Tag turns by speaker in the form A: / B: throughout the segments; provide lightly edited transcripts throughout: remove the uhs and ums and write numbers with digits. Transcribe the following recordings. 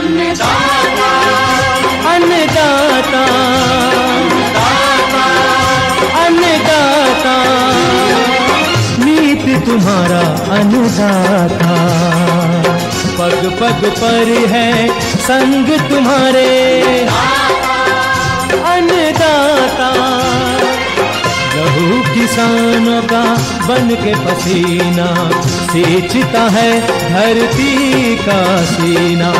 A: अन्नदाता अन्नदाता, नीत तुम्हारा अन्नदाता, पग पग पर है संग तुम्हारे अन्नदाता। लहू किसानों का बन के पसीना सींचता है धरती का सीना,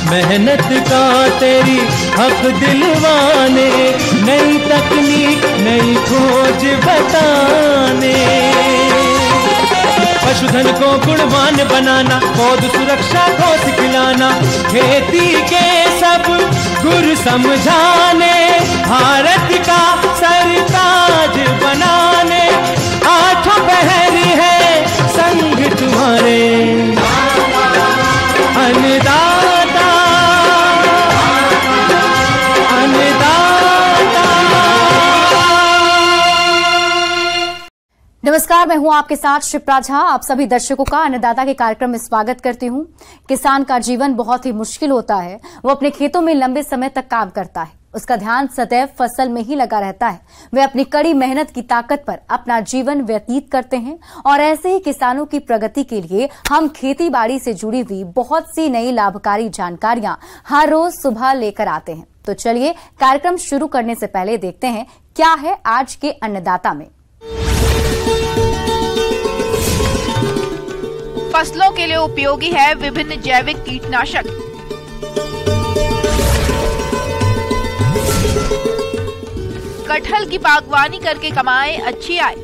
A: मेहनत का तेरी हक दिलवाने, नई तकनीक नई खोज बताने। पशुधन को गुणवान बनाना, पौध सुरक्षा को सिखलाना, खेती के सब गुर समझाने, भारत का सरताज बनाने, आठों पहर है संग तुम्हारे अन्नदाता अन्नदाता।
B: नमस्कार, मैं हूं आपके साथ शिप्रा झा। आप सभी दर्शकों का अन्नदाता के कार्यक्रम में स्वागत करती हूं। किसान का जीवन बहुत ही मुश्किल होता है। वो अपने खेतों में लंबे समय तक काम करता है, उसका ध्यान सदैव फसल में ही लगा रहता है। वे अपनी कड़ी मेहनत की ताकत पर अपना जीवन व्यतीत करते हैं और ऐसे ही किसानों की प्रगति के लिए हम खेती बाड़ी से जुड़ी हुई बहुत सी नई लाभकारी जानकारियां हर रोज सुबह लेकर आते हैं। तो चलिए कार्यक्रम शुरू करने से पहले देखते हैं क्या है आज के अन्नदाता में।
C: फसलों के लिए उपयोगी है विभिन्न जैविक कीटनाशक। कटहल की बागवानी करके कमाए अच्छी आय।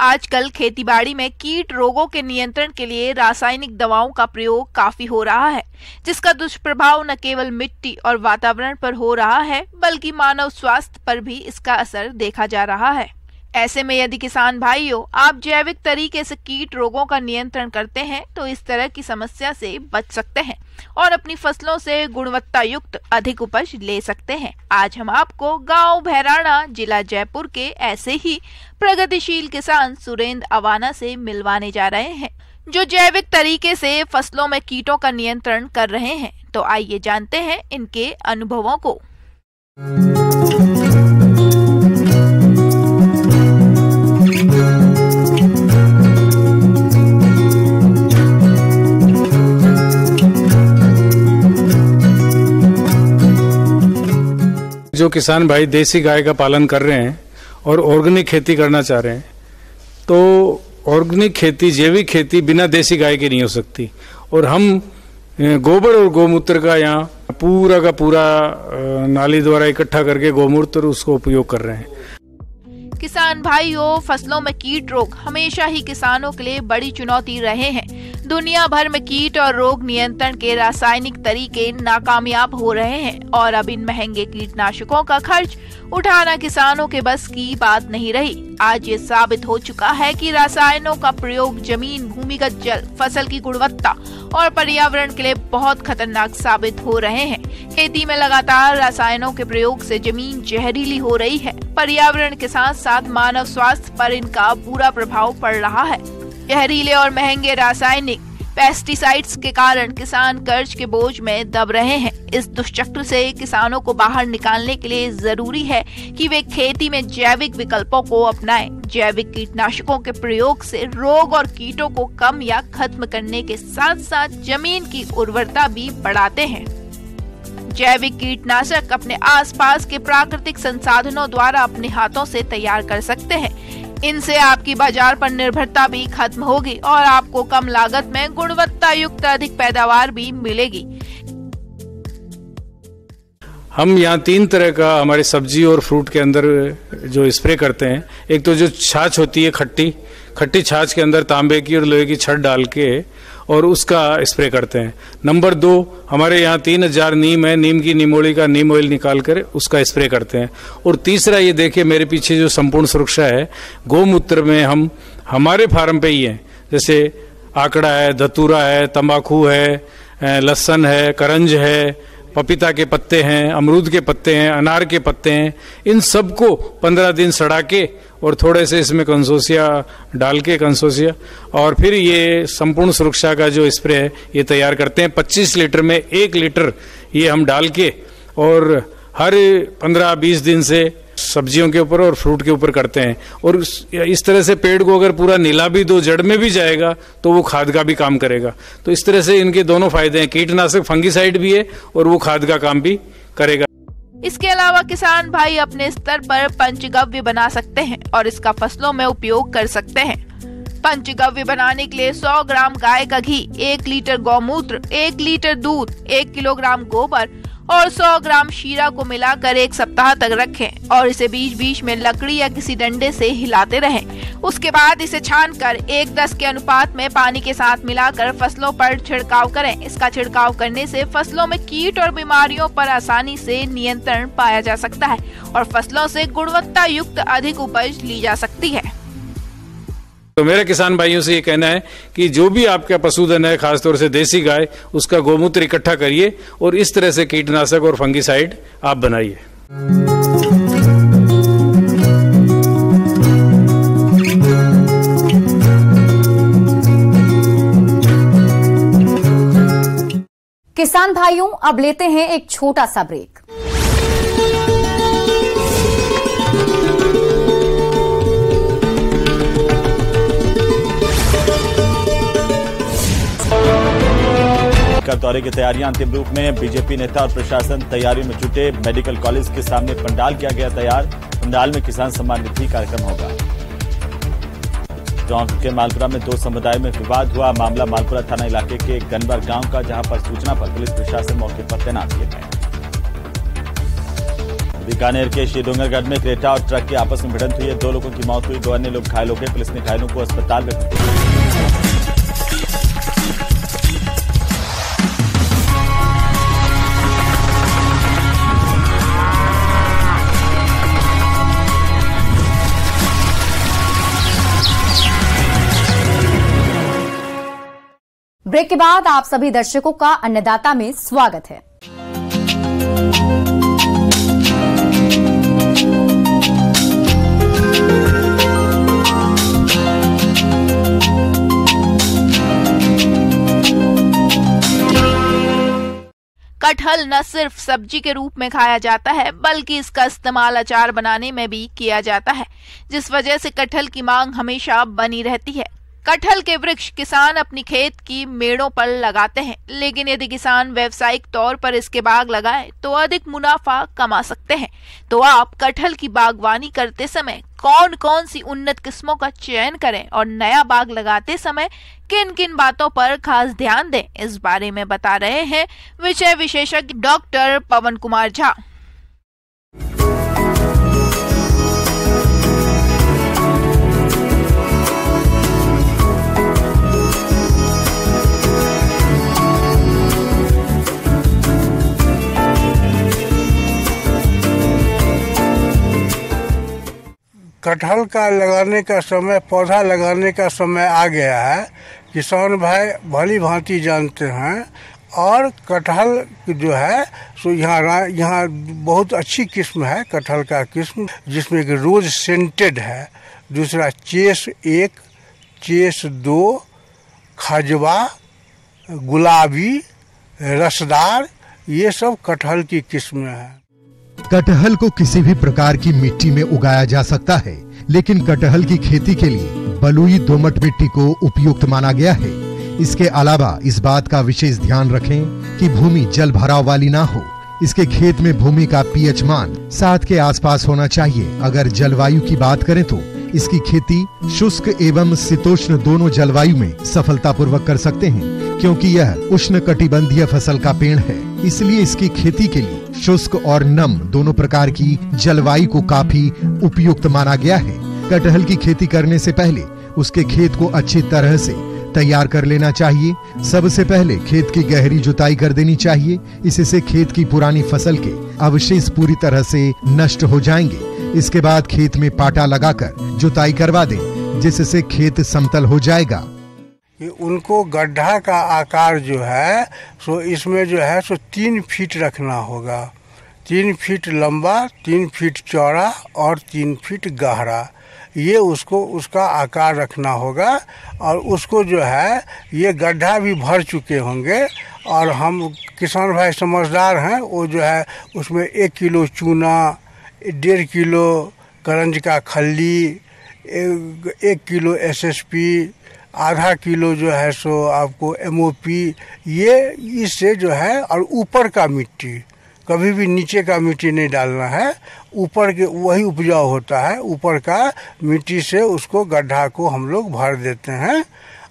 C: आजकल खेतीबाड़ी में कीट रोगों के नियंत्रण के लिए रासायनिक दवाओं का प्रयोग काफी हो रहा है, जिसका दुष्प्रभाव न केवल मिट्टी और वातावरण पर हो रहा है बल्कि मानव स्वास्थ्य पर भी इसका असर देखा जा रहा है। ऐसे में यदि किसान भाइयों आप जैविक तरीके से कीट रोगों का नियंत्रण करते हैं तो इस तरह की समस्या से बच सकते हैं और अपनी फसलों से गुणवत्ता युक्त अधिक उपज ले सकते हैं। आज हम आपको गांव भैराना जिला जयपुर के ऐसे ही प्रगतिशील किसान सुरेंद्र अवाना से मिलवाने जा रहे हैं जो जैविक तरीके से फसलों में कीटों का नियंत्रण कर रहे हैं। तो आइए जानते हैं इनके अनुभवों को।
D: जो किसान भाई देसी गाय का पालन कर रहे हैं और ऑर्गेनिक खेती करना चाह रहे हैं, तो ऑर्गेनिक खेती जैविक खेती बिना देसी गाय की नहीं हो सकती। और हम गोबर और गोमूत्र का यहाँ पूरा का पूरा नाली द्वारा इकट्ठा करके गोमूत्र उसको उपयोग कर रहे हैं।
C: किसान भाइयों, फसलों में कीट रोग हमेशा ही किसानों के लिए बड़ी चुनौती रहे हैं। दुनिया भर में कीट और रोग नियंत्रण के रासायनिक तरीके नाकामयाब हो रहे हैं और अब इन महंगे कीटनाशकों का खर्च उठाना किसानों के बस की बात नहीं रही। आज ये साबित हो चुका है कि रसायनों का प्रयोग जमीन, भूमिगत जल, फसल की गुणवत्ता और पर्यावरण के लिए बहुत खतरनाक साबित हो रहे हैं। खेती में लगातार रसायनों के प्रयोग से जमीन जहरीली हो रही है। पर्यावरण के साथ साथ मानव स्वास्थ्य पर इनका बुरा प्रभाव पड़ रहा है। जहरीले और महंगे रासायनिक पेस्टिसाइड्स के कारण किसान कर्ज के बोझ में दब रहे हैं। इस दुष्चक्र से किसानों को बाहर निकालने के लिए जरूरी है कि वे खेती में जैविक विकल्पों को अपनाएं। जैविक कीटनाशकों के प्रयोग से रोग और कीटों को कम या खत्म करने के साथ साथ जमीन की उर्वरता भी बढ़ाते हैं। जैविक कीटनाशक अपने आसपास के प्राकृतिक संसाधनों द्वारा अपने हाथों से तैयार कर सकते हैं। इनसे आपकी बाजार पर निर्भरता भी खत्म होगी और आपको कम लागत में गुणवत्ता युक्त अधिक पैदावार भी मिलेगी।
D: हम यहाँ 3 तरह का हमारे सब्जी और फ्रूट के अंदर जो स्प्रे करते हैं। एक तो जो छाछ होती है, खट्टी छाछ के अंदर तांबे की और लोहे की छड़ डाल के और उसका स्प्रे करते हैं। नंबर 2, हमारे यहाँ 3000 नीम है, नीम की निमोली का नीम ऑयल निकाल कर उसका स्प्रे करते हैं। और तीसरा, ये देखिए मेरे पीछे जो संपूर्ण सुरक्षा है, गोमूत्र में हम हमारे फार्म पे ही है, जैसे आकड़ा है, धतूरा है, तंबाकू है, लहसुन है, करंज है, पपीता के पत्ते हैं, अमरूद के पत्ते हैं, अनार के पत्ते हैं, इन सबको 15 दिन सड़ा के और थोड़े से इसमें कंसोसिया डाल के और फिर ये संपूर्ण सुरक्षा का जो स्प्रे है ये तैयार करते हैं। 25 लीटर में 1 लीटर ये हम डाल के और हर 15-20 दिन से सब्जियों के ऊपर और फ्रूट के ऊपर करते हैं। और इस तरह से पेड़ को अगर पूरा नीला भी दो, जड़ में भी जाएगा तो वो खाद का भी काम करेगा। तो इस तरह से इनके दोनों फायदे हैं, कीटनाशक फंगीसाइड भी है और वो खाद का काम भी करेगा।
C: इसके अलावा किसान भाई अपने स्तर पर पंचगव्य बना सकते हैं और इसका फसलों में उपयोग कर सकते हैं। पंचगव्य बनाने के लिए 100 ग्राम गाय का घी, 1 लीटर गौमूत्र, 1 लीटर दूध, 1 किलोग्राम गोबर और 100 ग्राम शीरा को मिलाकर 1 सप्ताह तक रखें और इसे बीच बीच में लकड़ी या किसी डंडे से हिलाते रहें। उसके बाद इसे छानकर 1:10 के अनुपात में पानी के साथ मिलाकर फसलों पर छिड़काव करें। इसका छिड़काव करने से फसलों में कीट और बीमारियों पर आसानी से नियंत्रण पाया जा सकता है और फसलों से गुणवत्ता युक्त अधिक उपज ली जा सकती है।
D: तो मेरे किसान भाइयों से ये कहना है कि जो भी आपका पशुधन है, खासतौर से देसी गाय, उसका गोमूत्र इकट्ठा करिए और इस तरह से कीटनाशक और फंगीसाइड आप बनाइए।
B: किसान भाइयों, अब लेते हैं एक छोटा सा ब्रेक।
E: दौरे की तैयारियां अंतिम रूप में, बीजेपी नेता और प्रशासन तैयारियों में जुटे। मेडिकल कॉलेज के सामने पंडाल किया गया तैयार। पंडाल में किसान सम्मान निधि कार्यक्रम होगा। टोंक के मालपुरा में 2 समुदायों में विवाद हुआ। मामला मालपुरा थाना इलाके के गनवर गांव का, जहां पर सूचना पर पुलिस प्रशासन मौके पर तैनात किए गए। बीकानेर के श्रीडोंगरगढ़ में क्रेटा और ट्रक की आपस में भिड़ंत हुई है। 2 लोगों की मौत हुई, 2 अन्य लोग घायल हो गए। पुलिस ने घायलों को अस्पताल में
B: ब्रेक के बाद आप सभी दर्शकों का अन्नदाता में स्वागत है।
C: कटहल न सिर्फ सब्जी के रूप में खाया जाता है, बल्कि इसका इस्तेमाल अचार बनाने में भी किया जाता है, जिस वजह से कटहल की मांग हमेशा बनी रहती है। कटहल के वृक्ष किसान अपनी खेत की मेड़ों पर लगाते हैं, लेकिन यदि किसान व्यावसायिक तौर पर इसके बाग लगाएं तो अधिक मुनाफा कमा सकते हैं। तो आप कटहल की बागवानी करते समय कौन कौन सी उन्नत किस्मों का चयन करें और नया बाग लगाते समय किन किन बातों पर खास ध्यान दें, इस बारे में बता रहे हैं विषय विशेषज्ञ डॉक्टर पवन कुमार झा।
F: कटहल का लगाने का समय, पौधा लगाने का समय आ गया है। किसान भाई भली भांति जानते हैं। और कटहल जो है सो यहाँ बहुत अच्छी किस्म है कटहल का किस्म, जिसमें कि रोज सेंटेड है, दूसरा चेस 1, चेस 2, खजवा, गुलाबी, रसदार, ये सब कटहल की किस्में हैं।
G: कटहल को किसी भी प्रकार की मिट्टी में उगाया जा सकता है, लेकिन कटहल की खेती के लिए बलुई दोमट मिट्टी को उपयुक्त माना गया है। इसके अलावा इस बात का विशेष ध्यान रखें कि भूमि जल भराव वाली ना हो। इसके खेत में भूमि का पीएच मान 7 के आसपास होना चाहिए। अगर जलवायु की बात करें तो इसकी खेती शुष्क एवं शीतोष्ण दोनों जलवायु में सफलतापूर्वक कर सकते हैं, क्योंकि यह उष्ण कटिबंधीय फसल का पेड़ है। इसलिए इसकी खेती के लिए शुष्क और नम दोनों प्रकार की जलवायु को काफी उपयुक्त माना गया है। कटहल की खेती करने से पहले उसके खेत को अच्छी तरह से तैयार कर लेना चाहिए। सबसे पहले खेत की गहरी जुताई कर देनी चाहिए। इससे खेत की पुरानी फसल के अवशेष पूरी तरह से नष्ट हो जाएंगे। इसके बाद खेत में पाटा लगाकर जुताई करवा दें, जिससे खेत समतल हो जाएगा।
F: उनको गड्ढा का आकार जो है सो इसमें जो है सो 3 फीट रखना होगा। 3 फीट लंबा, 3 फीट चौड़ा और 3 फीट गहरा, ये उसका आकार रखना होगा। और उसको जो है ये गड्ढा भी भर चुके होंगे और हम किसान भाई समझदार हैं, वो जो है उसमें 1 किलो चूना, 1.5 किलो करंज का खल्ली, 1 किलो SSP, आधा किलो जो है सो आपको MOP, ये इससे जो है, और ऊपर का मिट्टी, कभी भी नीचे का मिट्टी नहीं डालना है, ऊपर के वही उपजाऊ होता है। ऊपर का मिट्टी से उसको गड्ढा को हम लोग भर देते हैं।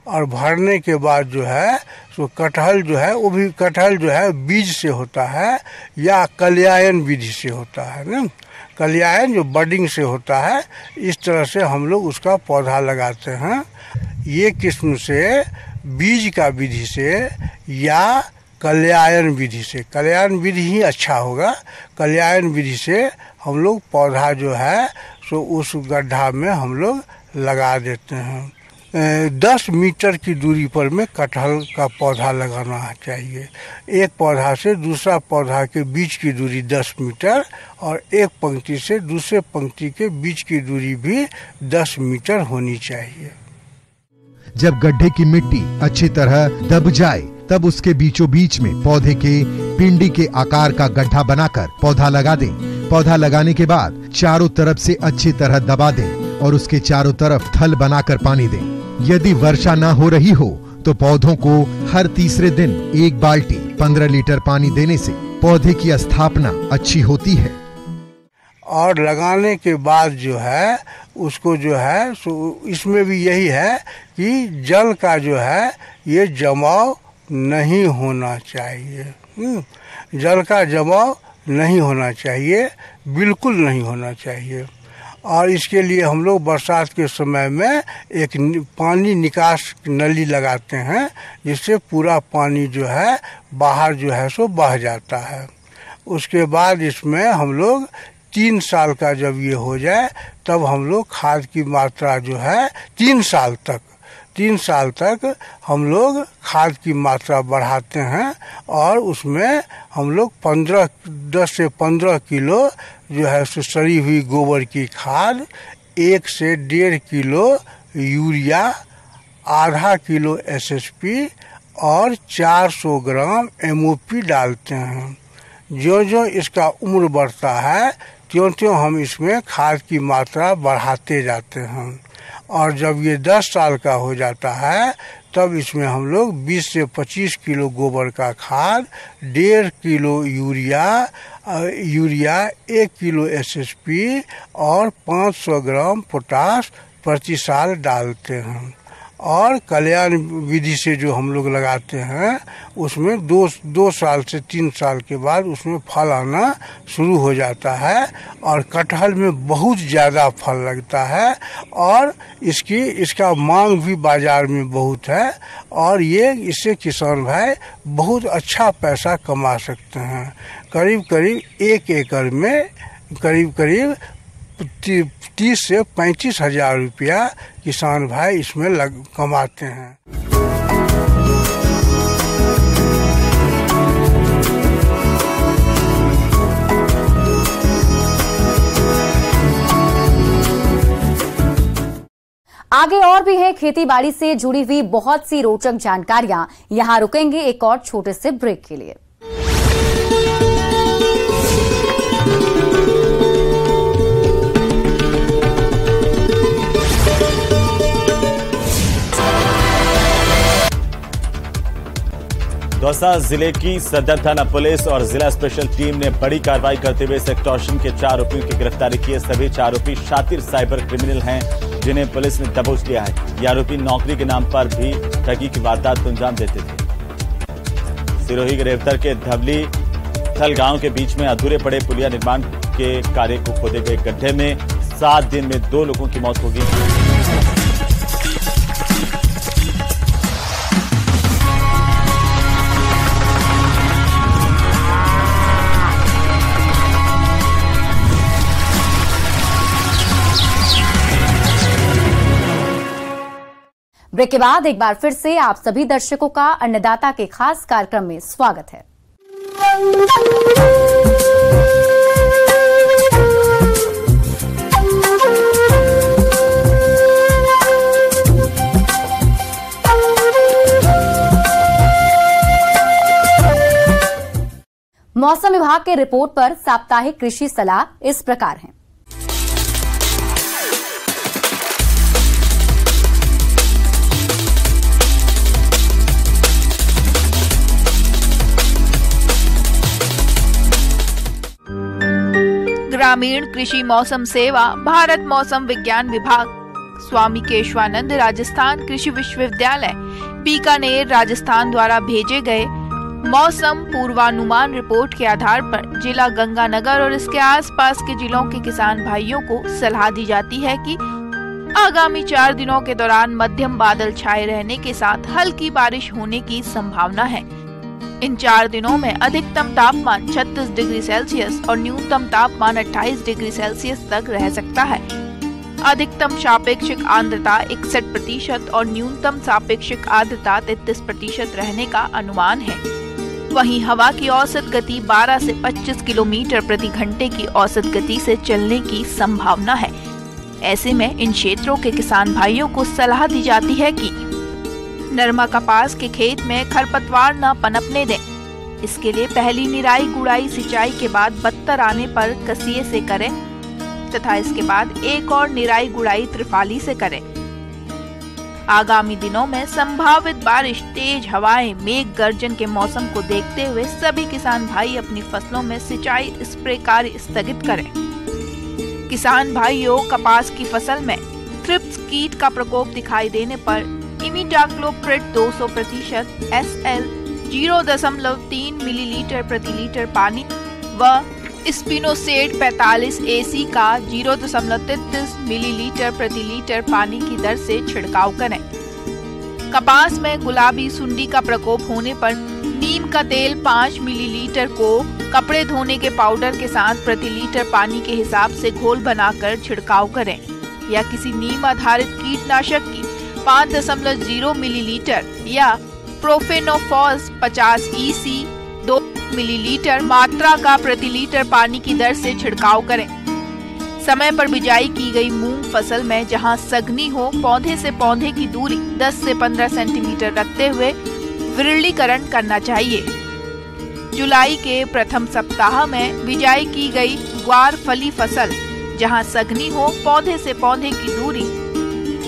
F: और भरने के बाद जो है सो कटहल जो है, वो भी कटहल जो है बीज से होता है या कल्यायन विधि से होता है ना। कल्यायन जो बडिंग से होता है, इस तरह से हम लोग उसका पौधा लगाते हैं। ये किस्म से बीज का विधि से या कल्यायन विधि से, कल्यायन विधि ही अच्छा होगा, कल्यायन विधि से हम लोग पौधा जो है सो उस गड्ढा में हम लोग लगा देते हैं। 10 मीटर की दूरी पर में कटहल का पौधा लगाना चाहिए। एक पौधा से दूसरा पौधा के बीच की दूरी 10 मीटर और एक पंक्ति से दूसरे पंक्ति के बीच की दूरी भी 10 मीटर होनी चाहिए।
G: जब गड्ढे की मिट्टी अच्छी तरह दब जाए तब उसके बीचों बीच में पौधे के पिंडी के आकार का गड्ढा बनाकर पौधा लगा दें। पौधा लगाने के बाद चारों तरफ से अच्छी तरह दबा दें और उसके चारों तरफ थल बनाकर पानी दें। यदि वर्षा न हो रही हो तो पौधों को हर तीसरे दिन 1 बाल्टी 15 लीटर पानी देने से पौधे की स्थापना अच्छी होती है।
F: और लगाने के बाद जो है उसको जो है सो इसमें भी यही है कि जल का जो है ये जमाव नहीं होना चाहिए। जल का जमाव नहीं होना चाहिए, बिल्कुल नहीं होना चाहिए। और इसके लिए हम लोग बरसात के समय में एक पानी निकास नली लगाते हैं, जिससे पूरा पानी जो है बाहर जो है सो बह जाता है। उसके बाद इसमें हम लोग 3 साल का जब ये हो जाए तब हम लोग खाद की मात्रा जो है 3 साल तक हम लोग खाद की मात्रा बढ़ाते हैं। और उसमें हम लोग 10 से 15 किलो जो है सड़ी हुई गोबर की खाद, 1 से 1.5 किलो यूरिया, आधा किलो SSP और 400 ग्राम MOP डालते हैं। जो इसका उम्र बढ़ता है त्यों हम इसमें खाद की मात्रा बढ़ाते जाते हैं। और जब ये 10 साल का हो जाता है तब इसमें हम लोग 20 से 25 किलो गोबर का खाद, 1.5 किलो यूरिया, 1 किलो SSP और 500 ग्राम पोटाश प्रति साल डालते हैं। और कल्याण विधि से जो हम लोग लगाते हैं उसमें 2 साल से 3 साल के बाद उसमें फल आना शुरू हो जाता है और कटहल में बहुत ज़्यादा फल लगता है और इसका मांग भी बाज़ार में बहुत है। और ये इससे किसान भाई बहुत अच्छा पैसा कमा सकते हैं। करीब 1 एकड़ में करीब 30 से 35 हजार रुपया किसान भाई इसमें कमाते हैं।
B: आगे और भी है खेती बाड़ी से जुड़ी हुई बहुत सी रोचक जानकारियां। यहां रुकेंगे एक और छोटे से ब्रेक के लिए।
E: दौसा जिले की सदर थाना पुलिस और जिला स्पेशल टीम ने बड़ी कार्रवाई करते हुए एक्सटॉर्शन के 4 आरोपियों की गिरफ्तारी की है। सभी 4 आरोपी शातिर साइबर क्रिमिनल हैं, जिन्हें पुलिस ने दबोच लिया है। ये आरोपी नौकरी के नाम पर भी ठगी की वारदात को अंजाम देते थे। सिरोही ग्रेफ्तार के धवली थल गांव के बीच में अधूरे पड़े पुलिया निर्माण के कार्य को खोदे गए गड्ढे में 7 दिन में 2 लोगों की मौत हो गई।
B: ब्रेक के बाद एक बार फिर से आप सभी दर्शकों का अन्नदाता के खास कार्यक्रम में स्वागत है। मौसम विभाग के रिपोर्ट पर साप्ताहिक कृषि सलाह इस प्रकार है।
C: ग्रामीण कृषि मौसम सेवा, भारत मौसम विज्ञान विभाग, स्वामी केशवानंद राजस्थान कृषि विश्वविद्यालय, बीकानेर राजस्थान द्वारा भेजे गए मौसम पूर्वानुमान रिपोर्ट के आधार पर जिला गंगानगर और इसके आसपास के जिलों के किसान भाइयों को सलाह दी जाती है कि आगामी 4 दिनों के दौरान मध्यम बादल छाए रहने के साथ हल्की बारिश होने की संभावना है। इन 4 दिनों में अधिकतम तापमान 36 डिग्री सेल्सियस और न्यूनतम तापमान 28 डिग्री सेल्सियस तक रह सकता है। अधिकतम सापेक्षिक आर्द्रता 61% और न्यूनतम सापेक्षिक आर्द्रता 33% रहने का अनुमान है। वहीं हवा की औसत गति 12 से 25 किलोमीटर प्रति घंटे की औसत गति से चलने की संभावना है। ऐसे में इन क्षेत्रों के किसान भाइयों को सलाह दी जाती है कि नरमा कपास के खेत में खरपतवार न पनपने दें। इसके लिए पहली निराई गुड़ाई सिंचाई के बाद बत्तर आने पर कसिये से करें तथा इसके बाद एक और निराई गुड़ाई त्रिफाली से करें। आगामी दिनों में संभावित बारिश, तेज हवाएं, मेघ गर्जन के मौसम को देखते हुए सभी किसान भाई अपनी फसलों में सिंचाई स्प्रे कार्य स्थगित करें। किसान भाइयों, कपास की फसल में थ्रिप्स कीट का प्रकोप दिखाई देने पर इमिडाक्लोप्रिड 200% SL 0.3 मिलीलीटर प्रति लीटर पानी व स्पिनोसेड 45 AC का 0.33 मिलीलीटर प्रति लीटर पानी की दर से छिड़काव करें। कपास में गुलाबी सुंडी का प्रकोप होने पर नीम का तेल 5 मिलीलीटर को कपड़े धोने के पाउडर के साथ प्रति लीटर पानी के हिसाब से घोल बनाकर छिड़काव करें या किसी नीम आधारित कीटनाशक की 5.0 मिलीलीटर या प्रोफेनोफॉस 50 EC 2 मिलीलीटर मात्रा का प्रति लीटर पानी की दर से छिड़काव करें। समय पर बिजाई की गई मूंग फसल में जहां सघनी हो, पौधे से पौधे की दूरी 10 से 15 सेंटीमीटर रखते हुए विरलीकरण करना चाहिए। जुलाई के प्रथम सप्ताह में बिजाई की गई ग्वार फली फसल जहां सघनी हो, पौधे से पौधे की दूरी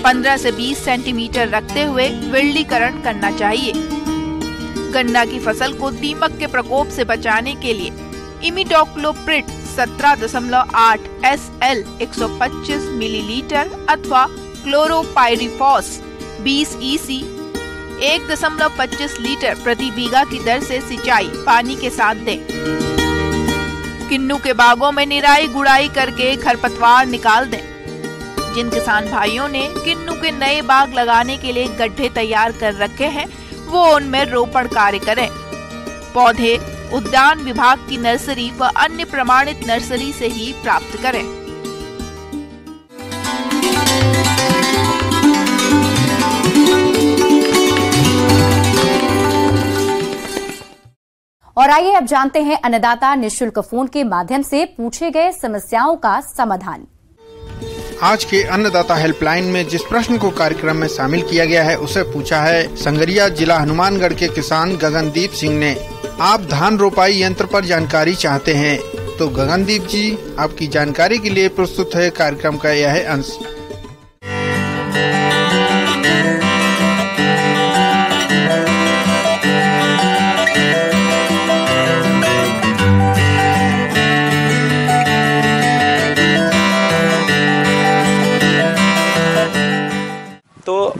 C: 15 से 20 सेंटीमीटर रखते हुए विरलीकरण करना चाहिए। गन्ना की फसल को दीमक के प्रकोप से बचाने के लिए इमिडाक्लोप्रिड 17.8 SL 125 मिलीलीटर अथवा क्लोरोपाइरिफॉस 20 EC 1.25 लीटर प्रति बीघा की दर से सिंचाई पानी के साथ दें। किन्नू के बागों में निराई गुड़ाई करके खरपतवार निकाल दें। जिन किसान भाइयों ने किन्नू के नए बाग लगाने के लिए गड्ढे तैयार कर रखे हैं वो उनमें रोपण कार्य करें। पौधे उद्यान विभाग की नर्सरी व अन्य प्रमाणित नर्सरी से ही प्राप्त करें।
B: और आइए अब जानते हैं अन्नदाता निःशुल्क फोन के माध्यम से पूछे गए समस्याओं का समाधान।
H: आज के अन्नदाता हेल्पलाइन में जिस प्रश्न को कार्यक्रम में शामिल किया गया है उसे पूछा है संगरिया जिला हनुमानगढ़ के किसान गगनदीप सिंह ने। आप धान रोपाई यंत्र पर जानकारी चाहते हैं तो गगनदीप जी आपकी जानकारी के लिए प्रस्तुत है कार्यक्रम का यह अंश।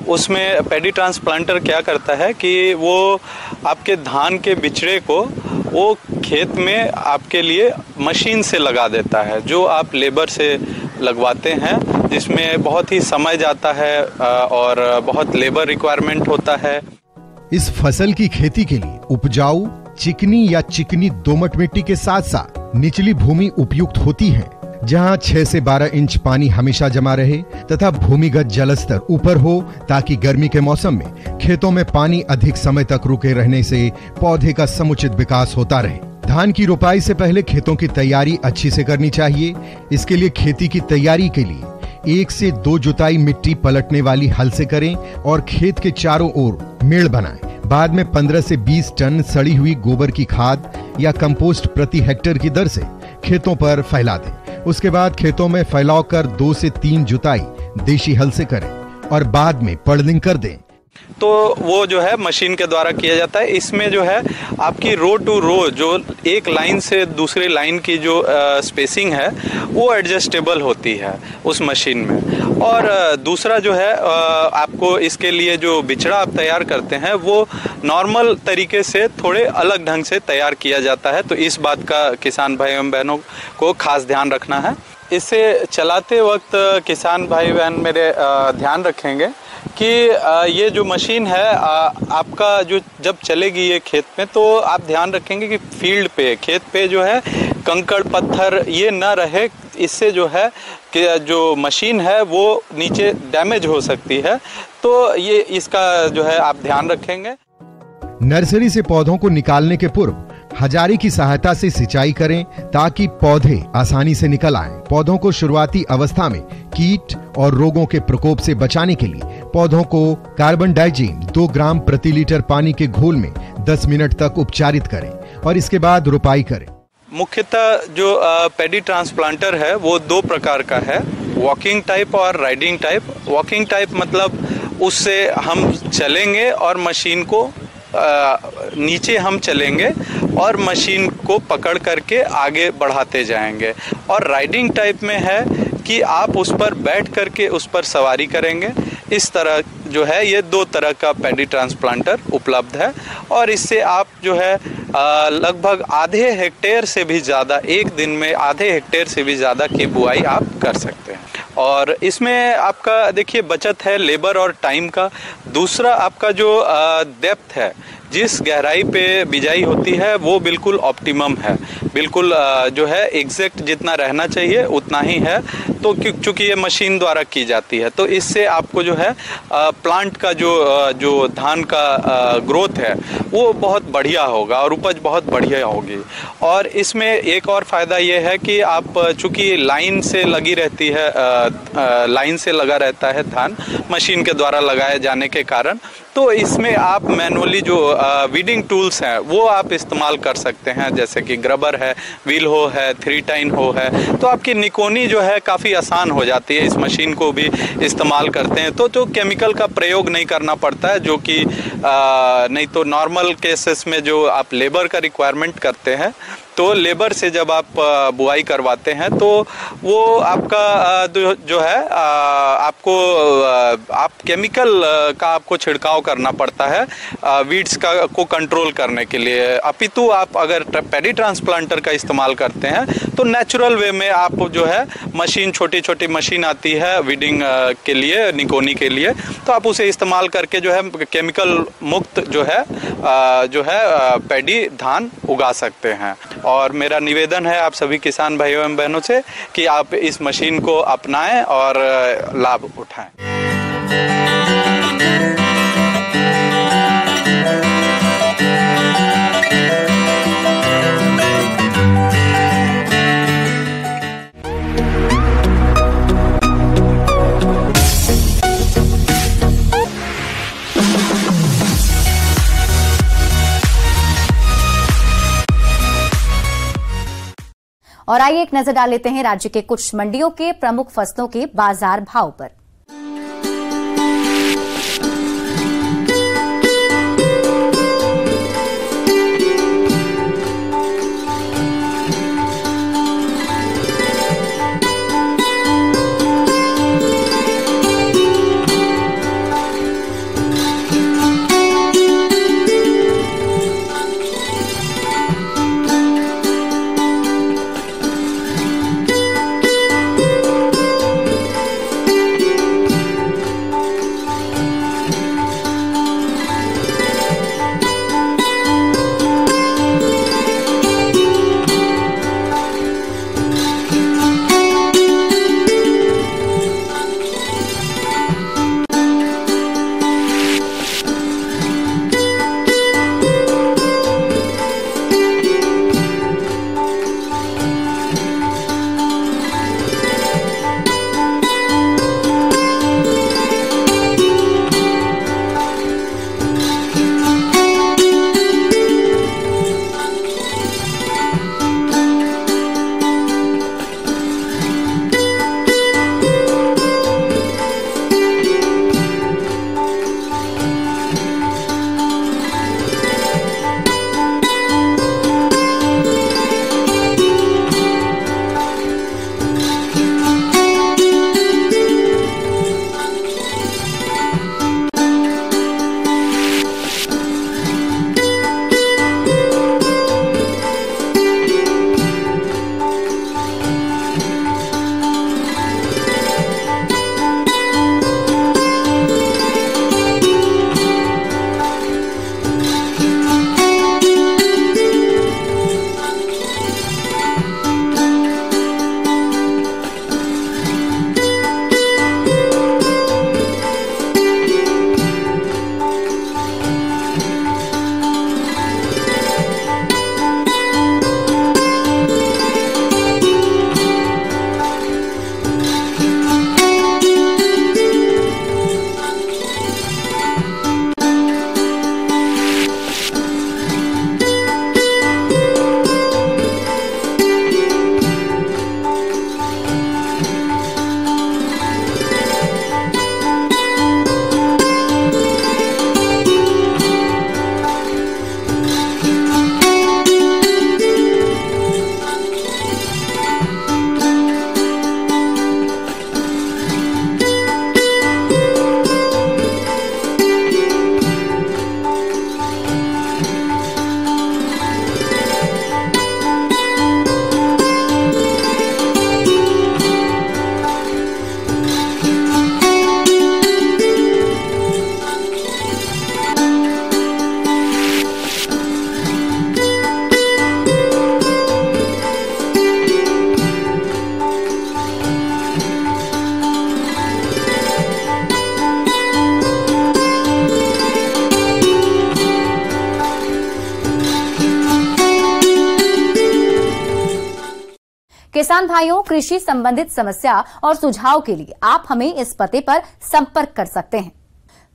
I: उसमें पैडी ट्रांसप्लांटर क्या करता है कि वो आपके धान के बिचड़े को वो खेत में आपके लिए मशीन से लगा देता है, जो आप लेबर से लगवाते हैं, जिसमें बहुत ही समय जाता है और बहुत लेबर रिक्वायरमेंट होता है।
G: इस फसल की खेती के लिए उपजाऊ चिकनी या चिकनी दोमट मिट्टी के साथ साथ निचली भूमि उपयुक्त होती है। जहां 6 से 12 इंच पानी हमेशा जमा रहे तथा भूमिगत जलस्तर ऊपर हो, ताकि गर्मी के मौसम में खेतों में पानी अधिक समय तक रुके रहने से पौधे का समुचित विकास होता रहे। धान की रोपाई से पहले खेतों की तैयारी अच्छी से करनी चाहिए। इसके लिए खेती की तैयारी के लिए 1 से 2 जुताई मिट्टी पलटने वाली हल से करें और खेत के चारों ओर मेड़ बनाएं। बाद में 15 से 20 टन सड़ी हुई गोबर की खाद या कंपोस्ट प्रति हेक्टेयर की दर से खेतों पर फैला दें। उसके बाद खेतों में फैलाव कर 2 से 3 जुताई देशी हल से करें और बाद में पड़लिंग कर दें।
I: तो वो जो है मशीन के द्वारा किया जाता है। इसमें जो है आपकी रो टू रो, जो एक लाइन से दूसरी लाइन की जो स्पेसिंग है वो एडजस्टेबल होती है उस मशीन में। और दूसरा जो है आपको इसके लिए जो बिचड़ा आप तैयार करते हैं वो नॉर्मल तरीके से थोड़े अलग ढंग से तैयार किया जाता है। तो इस बात का किसान भाई एवं बहनों को खास ध्यान रखना है। इसे चलाते वक्त किसान भाई बहन मेरे ध्यान रखेंगे कि ये जो मशीन है आपका जो जब चलेगी ये खेत में, तो आप ध्यान रखेंगे कि फील्ड पे, खेत पे जो है कंकड़ पत्थर ये ना रहे। इससे जो है कि जो मशीन है वो नीचे डैमेज हो सकती है। तो ये इसका जो है आप ध्यान रखेंगे।
G: नर्सरी से पौधों को निकालने के पूर्व हजारी की सहायता से सिंचाई करें ताकि पौधे आसानी से निकल आएं। पौधों को शुरुआती अवस्था में कीट और रोगों के प्रकोप से बचाने के लिए पौधों को कार्बन डाइजीन 2 ग्राम प्रति लीटर पानी के घोल में 10 मिनट तक उपचारित करें और इसके बाद रुपाई करें।
I: मुख्यतः जो पैडी ट्रांसप्लांटर है वो 2 प्रकार का है, वॉकिंग टाइप और राइडिंग टाइप। वॉकिंग टाइप मतलब उससे हम चलेंगे और मशीन को नीचे हम चलेंगे और मशीन को पकड़ करके आगे बढ़ाते जाएंगे। और राइडिंग टाइप में है कि आप उस पर बैठ करके उस पर सवारी करेंगे। इस तरह जो है ये 2 तरह का पैडी ट्रांसप्लांटर उपलब्ध है और इससे आप जो है लगभग आधे हेक्टेयर से भी ज़्यादा, एक दिन में आधे हेक्टेयर से भी ज़्यादा की बुआई आप कर सकते हैं। और इसमें आपका देखिए बचत है लेबर और टाइम का। दूसरा आपका जो डेप्थ है, जिस गहराई पे बिजाई होती है वो बिल्कुल ऑप्टिमम है, बिल्कुल जो है एग्जैक्ट जितना रहना चाहिए उतना ही है। तो चूँकि ये मशीन द्वारा की जाती है तो इससे आपको जो है प्लांट का जो धान का ग्रोथ है वो बहुत बढ़िया होगा और उपज बहुत बढ़िया होगी। और इसमें एक और फ़ायदा ये है कि आप चूँकि लाइन से लगी रहती है, लाइन से लगा रहता है धान मशीन के द्वारा लगाए जाने के कारण, तो इसमें आप मैनुअली जो वीडिंग टूल्स हैं वो आप इस्तेमाल कर सकते हैं, जैसे कि ग्रबर है, व्हील हो है, 3 टाइन हो है। तो आपकी निकोनी जो है काफ़ी आसान हो जाती है इस मशीन को भी इस्तेमाल करते हैं। तो केमिकल का प्रयोग नहीं करना पड़ता है, जो कि नहीं तो नॉर्मल केसेस में जो आप लेबर का रिक्वायरमेंट करते हैं तो लेबर से जब आप बुआई करवाते हैं तो वो आपका जो है आपको आप केमिकल का आपको छिड़काव करना पड़ता है वीड्स को कंट्रोल करने के लिए। अपितु आप अगर पैडी ट्रांसप्लांटर का इस्तेमाल करते हैं तो नेचुरल वे में आप जो है मशीन, छोटी छोटी मशीन आती है वीडिंग के लिए, निकोनी के लिए, तो आप उसे इस्तेमाल करके जो है केमिकल मुक्त जो है पैडी धान उगा सकते हैं। और मेरा निवेदन है आप सभी किसान भाइयों एवं बहनों से कि आप इस मशीन को अपनाएं और लाभ उठाएं।
B: और आइए एक नजर डाल लेते हैं राज्य के कुछ मंडियों के प्रमुख फसलों के बाजार भाव पर। किसान भाइयों, कृषि संबंधित समस्या और सुझाव के लिए आप हमें इस पते पर संपर्क कर सकते हैं।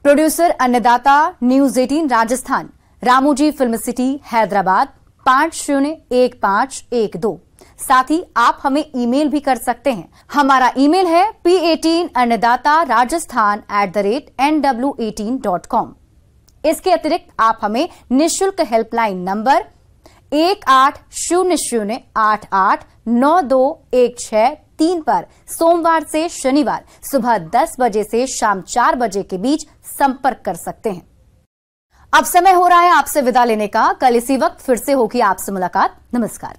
B: प्रोड्यूसर अन्नदाता, news 18 Rajasthan, Ramoji film city, Hyderabad 501512। साथ ही आप हमें ईमेल भी कर सकते हैं। हमारा ईमेल है p18annadatarajasthan@nw18.com। इसके अतिरिक्त आप हमें निःशुल्क हेल्पलाइन नंबर 1800889216 पर सोमवार से शनिवार सुबह 10 बजे से शाम 4 बजे के बीच संपर्क कर सकते हैं। अब समय हो रहा है आपसे विदा लेने का। कल इसी वक्त फिर से होगी आपसे मुलाकात। नमस्कार।